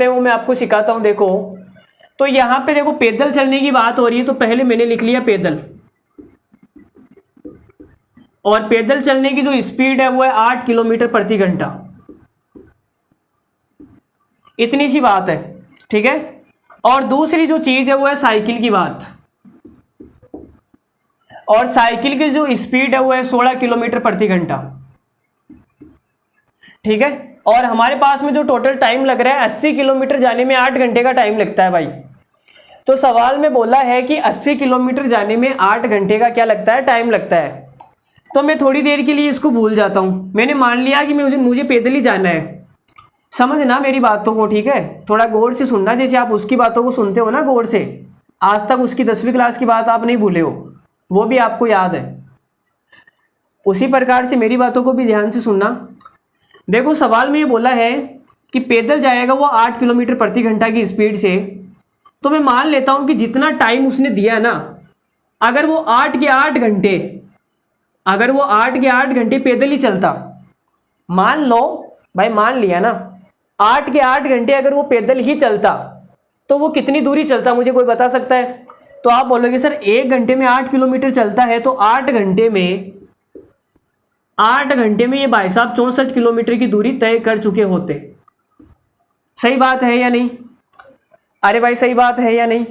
सकते हैं वो मैं आपको सिखाता हूँ। देखो तो यहाँ पे देखो पैदल चलने की बात हो रही है, तो पहले मैंने लिख लिया पैदल, और पैदल चलने की जो स्पीड है वो है 8 किलोमीटर प्रति घंटा। इतनी सी बात है, ठीक है। और दूसरी जो चीज है वो है साइकिल की बात, और साइकिल की जो स्पीड है वो है 16 किलोमीटर प्रति घंटा, ठीक है। और हमारे पास में जो टोटल टाइम लग रहा है 80 किलोमीटर जाने में 8 घंटे का टाइम लगता है भाई। तो सवाल में बोला है कि 80 किलोमीटर जाने में 8 घंटे का क्या लगता है, टाइम लगता है। तो मैं थोड़ी देर के लिए इसको भूल जाता हूँ, मैंने मान लिया कि मुझे पैदल ही जाना है। समझना मेरी बातों को, ठीक है, थोड़ा गौर से सुनना, जैसे आप उसकी बातों को सुनते हो ना गौर से, आज तक उसकी 10वीं क्लास की बात आप नहीं भूले हो, वो भी आपको याद है, उसी प्रकार से मेरी बातों को भी ध्यान से सुनना। देखो सवाल में ये बोला है कि पैदल जाएगा वो 8 किलोमीटर प्रति घंटा की स्पीड से, तो मैं मान लेता हूं कि जितना टाइम उसने दिया ना, अगर वो 8 के 8 घंटे पैदल ही चलता, मान लो भाई, मान लिया ना 8 के 8 घंटे अगर वो पैदल ही चलता, तो वो कितनी दूरी चलता, मुझे कोई बता सकता है? तो आप बोलोगे सर 1 घंटे में 8 किलोमीटर चलता है, तो 8 घंटे में ये भाई साहब 64 किलोमीटर की दूरी तय कर चुके होते। सही बात है या नहीं? अरे भाई सही बात है या नहीं?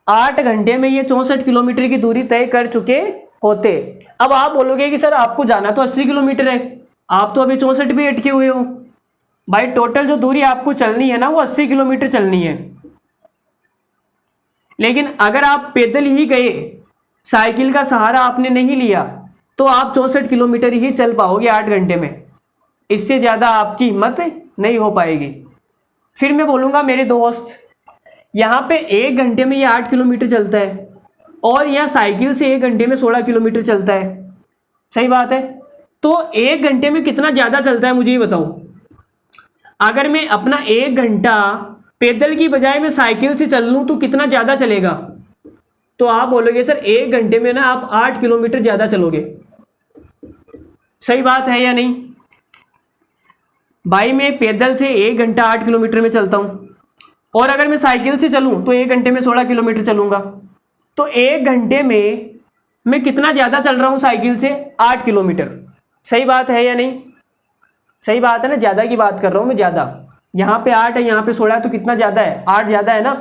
8 घंटे में ये 64 किलोमीटर की दूरी तय कर चुके होते। अब आप बोलोगे कि सर आपको जाना तो 80 किलोमीटर है, आप तो अभी 64 पे अटके हुए हो। भाई टोटल जो दूरी आपको चलनी है ना वो 80 किलोमीटर चलनी है, लेकिन अगर आप पैदल ही गए, साइकिल का सहारा आपने नहीं लिया, तो आप 64 किलोमीटर ही चल पाओगे 8 घंटे में, इससे ज़्यादा आपकी हिम्मत नहीं हो पाएगी। फिर मैं बोलूँगा मेरे दोस्त, यहाँ पे 1 घंटे में ये 8 किलोमीटर चलता है, और यहाँ साइकिल से 1 घंटे में 16 किलोमीटर चलता है। सही बात है। तो 1 घंटे में कितना ज़्यादा चलता है मुझे ये बताओ। अगर मैं अपना 1 घंटा पैदल की बजाय मैं साइकिल से चल लूँ तो कितना ज़्यादा चलेगा? तो आप बोलोगे सर 1 घंटे में ना आप 8 किलोमीटर ज़्यादा चलोगे। सही बात है या नहीं? भाई मैं पैदल से 1 घंटा 8 किलोमीटर में चलता हूँ, और अगर मैं साइकिल से चलूँ तो 1 घंटे में 16 किलोमीटर चलूँगा। तो 1 घंटे में मैं कितना ज़्यादा चल रहा हूँ साइकिल से? 8 किलोमीटर। सही बात है या नहीं? सही बात है ना, ज़्यादा की बात कर रहा हूँ मैं, ज़्यादा। यहाँ पे 8 है, यहाँ पे 16 है, तो कितना ज़्यादा है? 8 ज़्यादा है ना।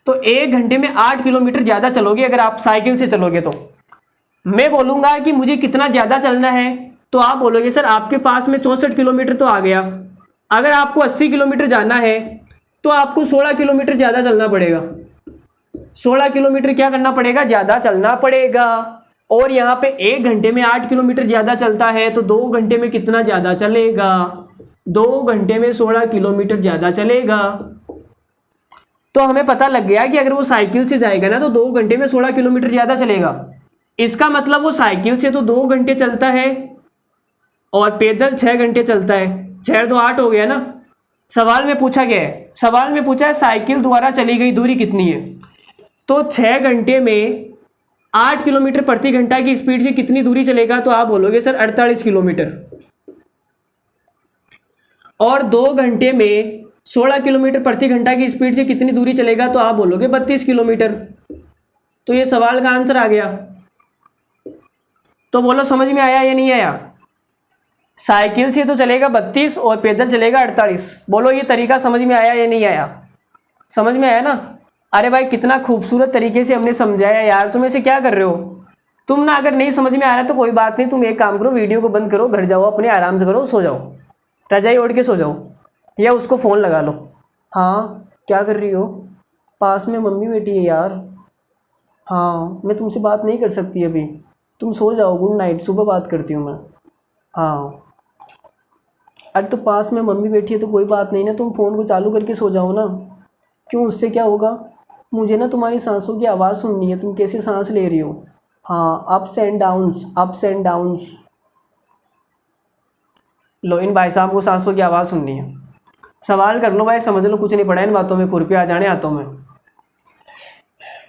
तो 1 घंटे में 8 किलोमीटर ज़्यादा चलोगे अगर आप साइकिल से चलोगे। तो मैं बोलूँगा कि मुझे कितना ज़्यादा चलना है, तो आप बोलोगे सर आपके पास में 64 किलोमीटर तो आ गया, अगर आपको 80 किलोमीटर जाना है तो आपको 16 किलोमीटर ज़्यादा चलना पड़ेगा। 16 किलोमीटर क्या करना पड़ेगा? ज़्यादा चलना पड़ेगा। और यहाँ पे 1 घंटे में 8 किलोमीटर ज़्यादा चलता है, तो 2 घंटे में कितना ज़्यादा चलेगा? 2 घंटे में 16 किलोमीटर ज़्यादा चलेगा। तो हमें पता लग गया कि अगर वो साइकिल से जाएगा ना तो 2 घंटे में 16 किलोमीटर ज़्यादा चलेगा। इसका मतलब वो साइकिल से तो 2 घंटे चलता है और पैदल 6 घंटे चलता है। 6 तो 8 हो गया ना। सवाल में पूछा गया है, सवाल में पूछा है साइकिल द्वारा चली गई दूरी कितनी है। तो 6 घंटे में 8 किलोमीटर प्रति घंटा की स्पीड से कितनी दूरी चलेगा? तो आप बोलोगे सर 48 किलोमीटर। और 2 घंटे में 16 किलोमीटर प्रति घंटा की स्पीड से कितनी दूरी चलेगा? तो आप बोलोगे 32 किलोमीटर। तो ये सवाल का आंसर आ गया। तो बोलो समझ में आया या नहीं आया? साइकिल से तो चलेगा 32 और पैदल चलेगा 48। बोलो ये तरीका समझ में आया या नहीं आया? समझ में आया ना? अरे भाई कितना खूबसूरत तरीके से हमने समझाया यार। तुम ऐसे क्या कर रहे हो? तुम ना अगर नहीं समझ में आ रहा तो कोई बात नहीं, तुम एक काम करो, वीडियो को बंद करो, घर जाओ, अपने आराम से करो, सो जाओ, रजाई ओढ़ के सो जाओ, या उसको फ़ोन लगा लो। हाँ क्या कर रही हो? पास में मम्मी बैठी है यार। हाँ मैं तुमसे बात नहीं कर सकती अभी, तुम सो जाओ, गुड नाइट, सुबह बात करती हूँ मैं। हाँ अरे तो पास में मम्मी बैठी है तो कोई बात नहीं ना, तुम फ़ोन को चालू करके सो जाओ ना। क्यों, उससे क्या होगा? मुझे ना तुम्हारी सांसों की आवाज़ सुननी है, तुम कैसे सांस ले रही हो। हाँ ups and downs, ups and downs. लो इन भाई साहब को सांसों की आवाज़ सुननी है। सवाल कर लो भाई, समझ लो, कुछ नहीं पड़ा इन बातों में, खुरपी आ जाने हाथों में।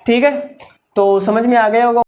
ठीक है, तो समझ में आ गया होगा।